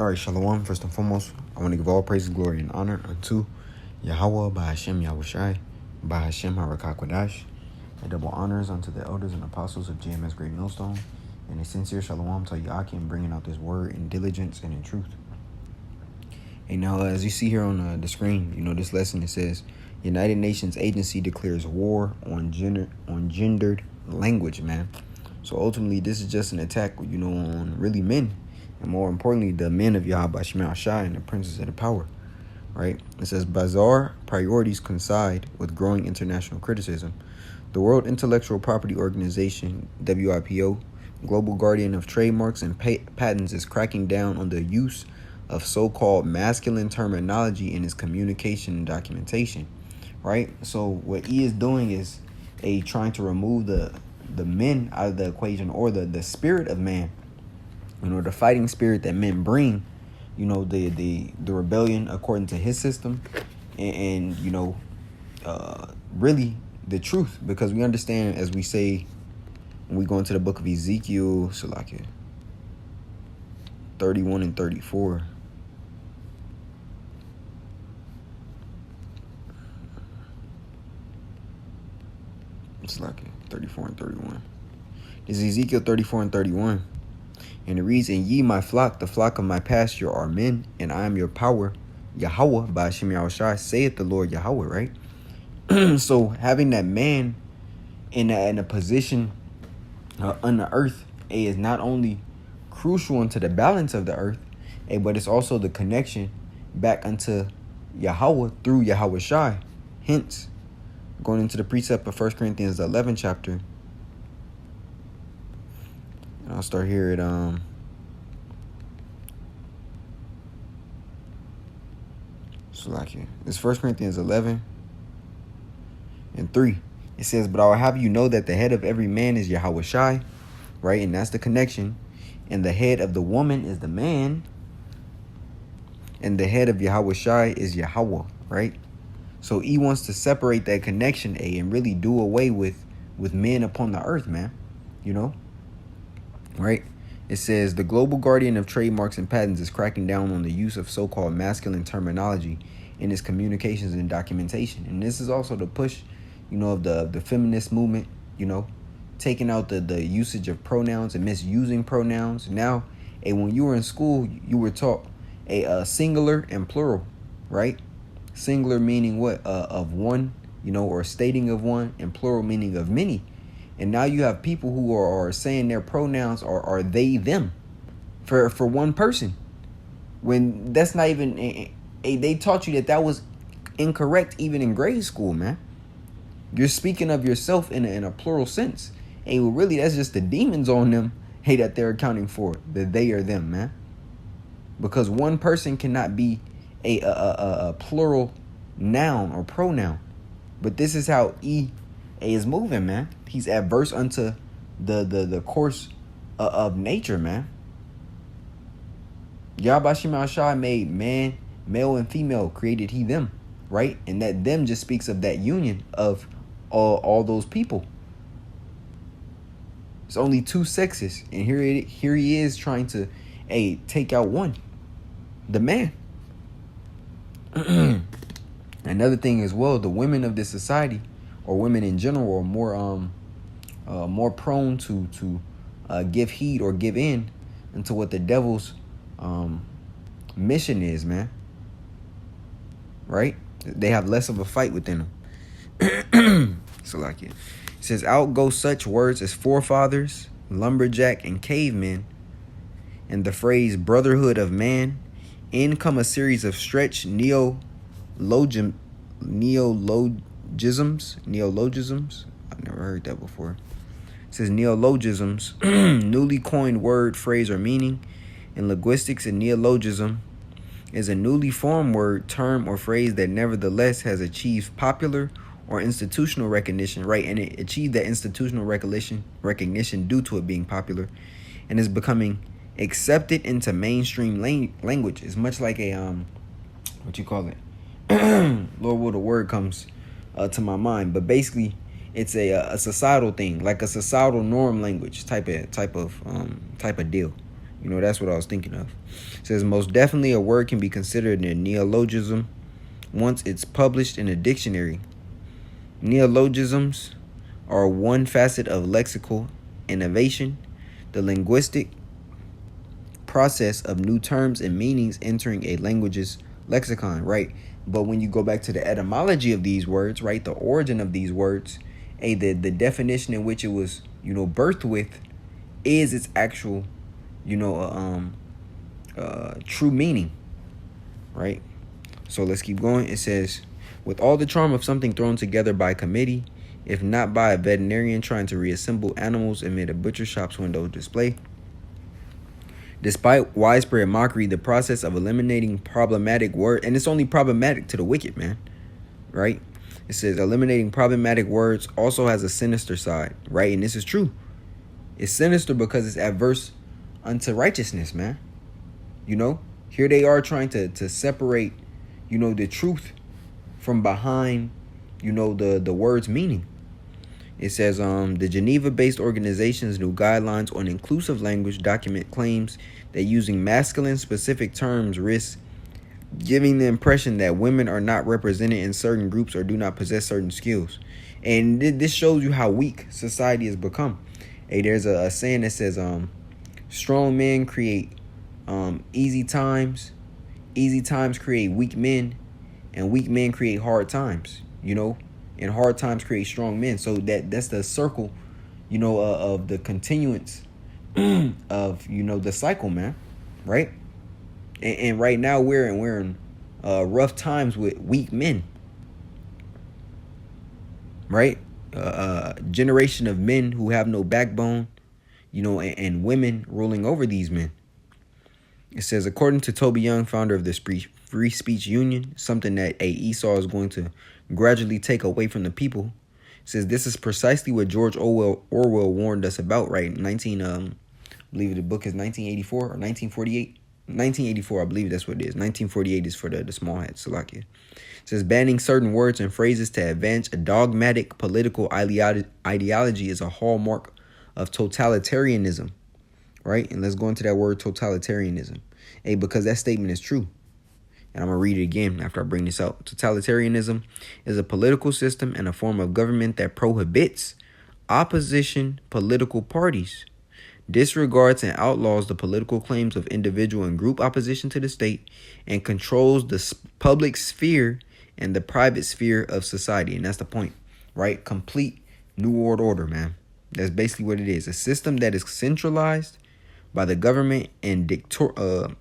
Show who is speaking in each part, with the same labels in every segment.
Speaker 1: All right, Shalom. First and foremost, I want to give all praise, glory, and honor unto Yahweh, Bahashem Yahushai, Bahashem Harakakwadash, and double honors unto the elders and apostles of GMS Great Millstone, and a sincere Shalom to Yakim, bringing out this word in diligence and in truth. And now, as you see here on the screen, this lesson, it says, United Nations Agency declares war on gendered language, man. So ultimately, this is just an attack, on really men. And more importantly, the men of Yahweh Shema Shai and the princes of the power, right? It says, bizarre priorities coincide with growing international criticism. The World Intellectual Property Organization, WIPO, global guardian of trademarks and patents, is cracking down on the use of so-called masculine terminology in its communication and documentation, right? So what he is doing is trying to remove the men out of the equation, or the spirit of man, the fighting spirit that men bring, the rebellion according to his system, and really the truth, because we understand, as we say when we go into the book of Ezekiel, so like 31 and 34. It's like 34 and 31. This is Ezekiel 34 and 31. And it reads, and ye my flock, the flock of my pasture, are men, and I am your power, Yahweh, by Hashem Yahushai, saith the Lord Yahweh, right? So having that man in a position on the earth is not only crucial into the balance of the earth, but it's also the connection back unto Yahweh through Yahweh Shai. Hence, going into the precept of 1 Corinthians, the 11th chapter, I'll start here at it's 1 Corinthians 11 and 3. It says, but I will have you know that the head of every man is Yahweh Shai, right? And that's the connection. And the head of the woman is the man. And the head of Yahweh Shai is Yahweh, right? So he wants to separate that connection, and really do away with men upon the earth, man. Right? It says, the global guardian of trademarks and patents is cracking down on the use of so-called masculine terminology in its communications and documentation. And this is also the push, of the feminist movement, taking out the usage of pronouns and misusing pronouns. Now, when you were in school, you were taught a singular and plural, right? Singular meaning what? Of one, or stating of one, and plural meaning of many. And now you have people who are saying their pronouns are they, them for one person, when that's not even they taught you that was incorrect even in grade school, man. You're speaking of yourself in a plural sense. Well, really, that's just the demons on them, that they're accounting for, that they are them, man. Because one person cannot be a plural noun or pronoun. But this is how is moving, man. He's adverse unto the course of nature, man. Yahweh Shema Shai made man, male and female, created he them, right? And that them just speaks of that union of all those people. It's only two sexes, and here he is trying to take out one, the man. Another thing as well, the women of this society, or women in general, are more prone to give heed or give in into what the devil's mission is, man. Right? They have less of a fight within them. So like it says, out go such words as forefathers, lumberjack, and cavemen, and the phrase brotherhood of man. In come a series of stretched neologisms. I've never heard that before. It says neologisms, newly coined word, phrase, or meaning. In linguistics, a neologism is a newly formed word, term, or phrase that nevertheless has achieved popular or institutional recognition, right? And it achieved that institutional recognition due to it being popular, and is becoming accepted into mainstream language. It's much like a Lord, what the word comes to my mind, but basically it's a societal thing, like a societal norm language type of deal. That's what I was thinking of. It says, most definitely a word can be considered a neologism once it's published in a dictionary. Neologisms are one facet of lexical innovation, the linguistic process of new terms and meanings entering a language's lexicon, right? But when you go back to the etymology of these words, right, the origin of these words, the definition in which it was, birthed with, is its actual, true meaning, right? So let's keep going. It says, with all the charm of something thrown together by committee, if not by a veterinarian trying to reassemble animals amid a butcher shop's window display, despite widespread mockery, the process of eliminating problematic words, and it's only problematic to the wicked, man, right? It says eliminating problematic words also has a sinister side, right? And this is true. It's sinister because it's adverse unto righteousness, man. Here they are trying to separate, the truth from behind, the word's meaning. It says, the Geneva-based organization's new guidelines on inclusive language document claims that using masculine specific terms risks giving the impression that women are not represented in certain groups or do not possess certain skills. And this shows you how weak society has become. There's a saying that says, strong men create easy times create weak men, and weak men create hard times, and hard times create strong men. So that's the circle, of the continuance of, the cycle, man, right? And right now we're in rough times with weak men, right? Generation of men who have no backbone, and women ruling over these men. It says, according to Toby Young, founder of the Free Speech Union, something that Esau is going to gradually take away from the people. It says this is precisely what George Orwell warned us about, right? I believe the book is 1984 or 1948. 1984, I believe that's what it is. 1948 is for the small hat, Salakia. It says banning certain words and phrases to advance a dogmatic political ideology is a hallmark of totalitarianism, right? And let's go into that word totalitarianism, because that statement is true. And I'm going to read it again after I bring this out. Totalitarianism is a political system and a form of government that prohibits opposition political parties, disregards and outlaws the political claims of individual and group opposition to the state, and controls the public sphere and the private sphere of society. And that's the point, right? Complete New World Order, man. That's basically what it is. A system that is centralized by the government and dictatorial,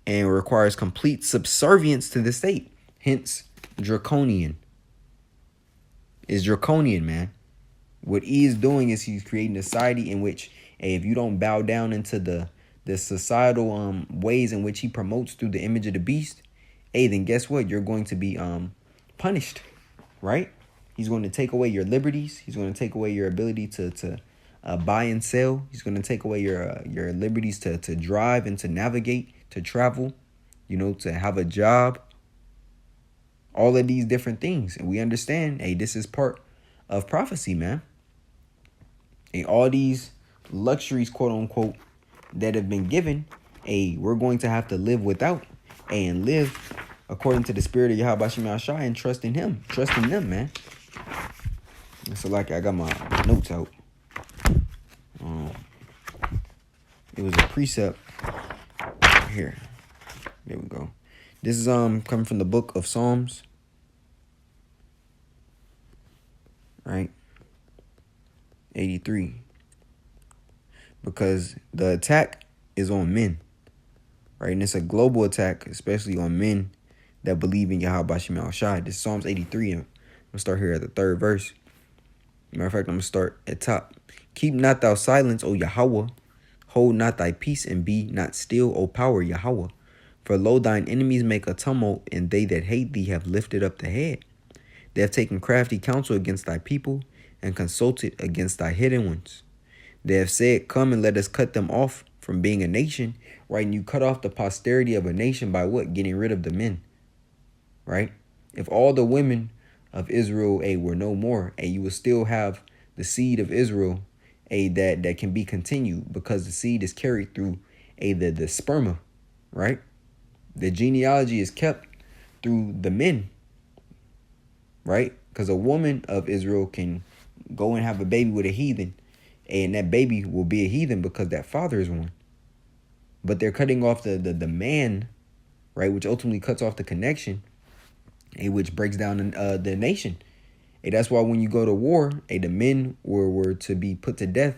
Speaker 1: and requires complete subservience to the state. Hence, draconian. Is draconian, man. What he is doing is he's creating a society in which, if you don't bow down into the societal ways in which he promotes through the image of the beast, then guess what? You're going to be punished, right? He's going to take away your liberties. He's going to take away your ability to buy and sell. He's going to take away your liberties to drive and to navigate, to travel, to have a job. All of these different things. And we understand, this is part of prophecy, man. And all these luxuries, quote unquote, that have been given, we're going to have to live without and live according to the spirit of Yahweh Shem Yahshai and trust in him. Trust in them, man. So like I got my notes out. It was a precept here. There we go. This is coming from the book of Psalms. Right? 83. Because the attack is on men. Right? And it's a global attack, especially on men that believe in Yahweh Shem Yahshai. This is Psalms 83. I'm going to start here at the 3rd verse. Matter of fact, I'm going to start at top. Keep not thou silence, O Yahweh. Hold not thy peace and be not still, O power Yahweh. For lo, thine enemies make a tumult, and they that hate thee have lifted up the head. They have taken crafty counsel against thy people, and consulted against thy hidden ones. They have said, come and let us cut them off from being a nation. Right? And you cut off the posterity of a nation by what? Getting rid of the men. Right? If all the women of Israel were no more, you will still have the seed of Israel that can be continued because the seed is carried through the sperma, right? The genealogy is kept through the men, right? Because a woman of Israel can go and have a baby with a heathen, and that baby will be a heathen because that father is one. But they're cutting off the man, right, which ultimately cuts off the connection, which breaks down the nation. That's why when you go to war, the men were to be put to death,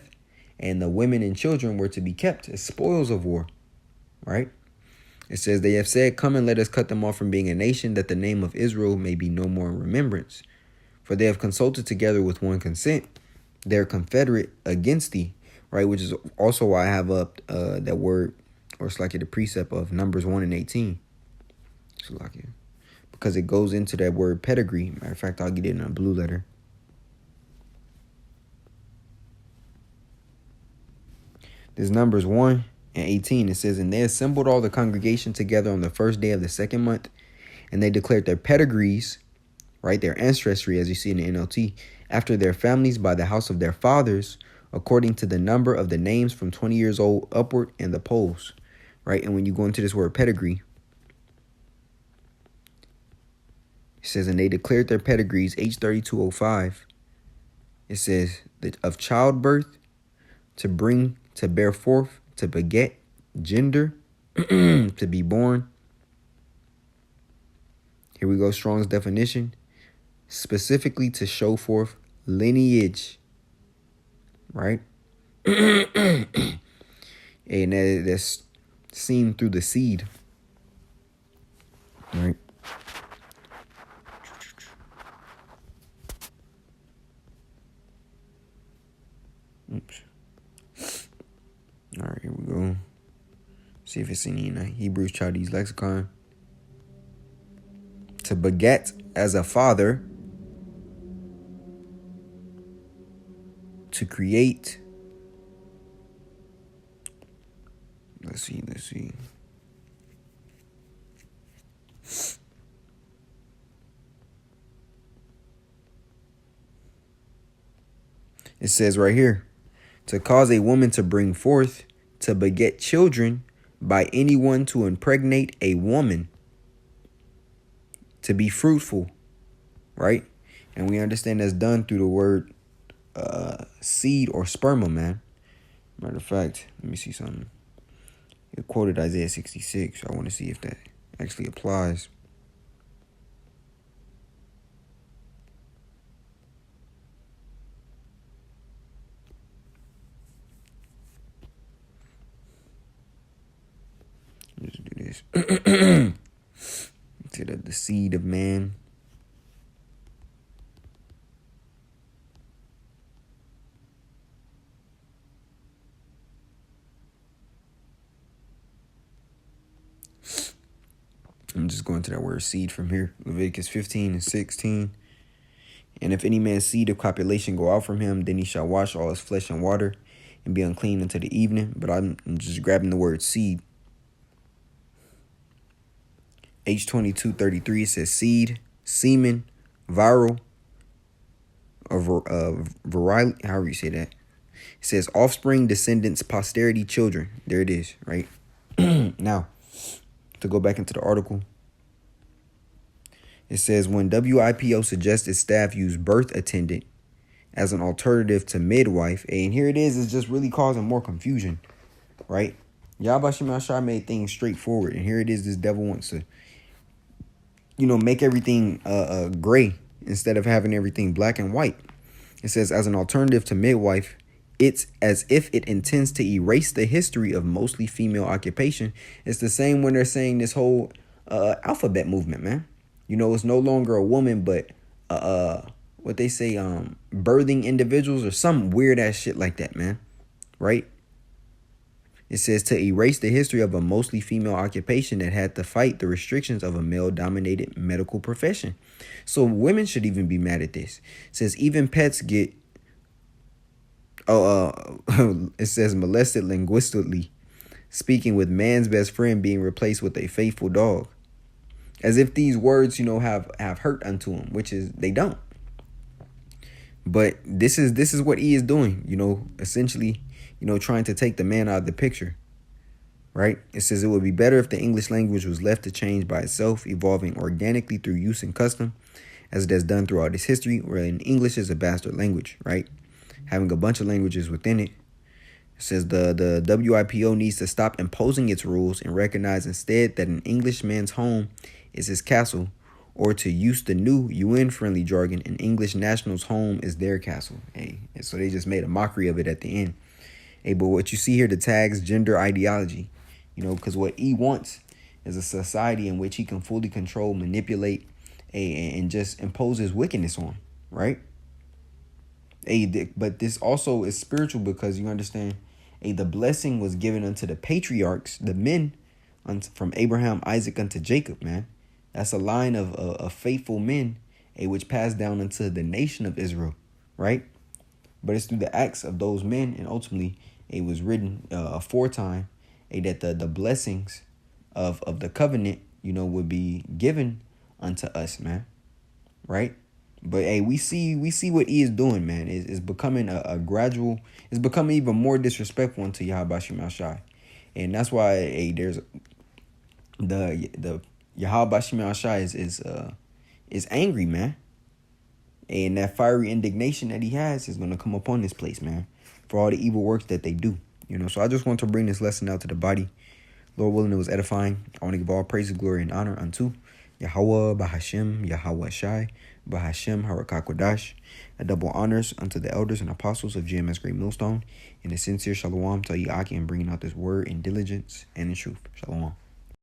Speaker 1: and the women and children were to be kept as spoils of war, right? It says, they have said, come and let us cut them off from being a nation, that the name of Israel may be no more in remembrance. For they have consulted together with one consent. They're confederate against thee, right? Which is also why I have up that word, or it's like the precept of Numbers 1 and 18. It's like it. Because it goes into that word pedigree. Matter of fact, I'll get it in a blue letter. This Numbers 1 and 18. It says, and they assembled all the congregation together on the first day of the second month, and they declared their pedigrees, right, their ancestry, as you see in the NLT, after their families by the house of their fathers, according to the number of the names from 20 years old upward and the polls, right? And when you go into this word pedigree, it says, and they declared their pedigrees, H3205. It says that of childbirth, to bring, to bear forth, to beget, gender, to be born. Here we go, Strong's definition. Specifically to show forth lineage, right? And that's seen through the seed, right? Oops. All right, here we go. See if it's any in the Hebrew Chaldees lexicon. To beget as a father, to create. Let's see. It says right here, to cause a woman to bring forth, to beget children by anyone to impregnate a woman, to be fruitful, right? And we understand that's done through the word seed or sperma, man. Matter of fact, let me see something. It quoted Isaiah 66. I want to see if that actually applies. Let's do this. To the seed of man. I'm just going to that word seed from here. Leviticus 15 and 16. And if any man's seed of copulation go out from him, then he shall wash all his flesh in water and be unclean until the evening. But I'm just grabbing the word seed. H2233 says seed, semen, viral, or virile, however you say that. It says offspring, descendants, posterity, children. There it is, right? Now, to go back into the article, it says when WIPO suggested staff use birth attendant as an alternative to midwife, and here it is, it's just really causing more confusion, right? Yahweh Shem Shai made things straightforward, and here it is, this devil wants to, make everything gray instead of having everything black and white. It says as an alternative to midwife, it's as if it intends to erase the history of mostly female occupation. It's the same when they're saying this whole alphabet movement, man. It's no longer a woman, but what they say, birthing individuals or some weird ass shit like that, man. Right? It says to erase the history of a mostly female occupation that had to fight the restrictions of a male-dominated medical profession. So women should even be mad at this. It says even pets get, it says molested linguistically, speaking with man's best friend being replaced with a faithful dog. As if these words, have hurt unto them, which is they don't. But this is what E is doing, essentially, trying to take the man out of the picture, right? It says it would be better if the English language was left to change by itself, evolving organically through use and custom, as it has done throughout its history, wherein English is a bastard language, right? Having a bunch of languages within it. It says the WIPO needs to stop imposing its rules and recognize instead that an Englishman's home is his castle, or to use the new UN-friendly jargon, an English national's home is their castle. Hey, and so they just made a mockery of it at the end. Hey, but what you see here, the tags gender ideology, because what E wants is a society in which he can fully control, manipulate, and just impose his wickedness on, right? But this also is spiritual because you understand, the blessing was given unto the patriarchs, the men, from Abraham, Isaac unto Jacob, man. That's a line of faithful men, which passed down unto the nation of Israel, right? But it's through the acts of those men, and ultimately it was written aforetime, that the blessings of the covenant, would be given unto us, man, right? But we see what E is doing, man. It's becoming a gradual. It's becoming even more disrespectful unto Yahweh Shem Shai, and that's why there's the Yahweh Shem Shai is angry, man. And that fiery indignation that he has is gonna come upon this place, man, for all the evil works that they do. So I just want to bring this lesson out to the body. Lord willing, it was edifying. I want to give all praise, glory, and honor unto Yahweh, Bahashem, Yahweh Shai, Bahashem, Harakakwadash. A double honors unto the elders and apostles of GMS Great Millstone. And a sincere shalom to Yaki in bringing out this word in diligence and in truth. Shalom.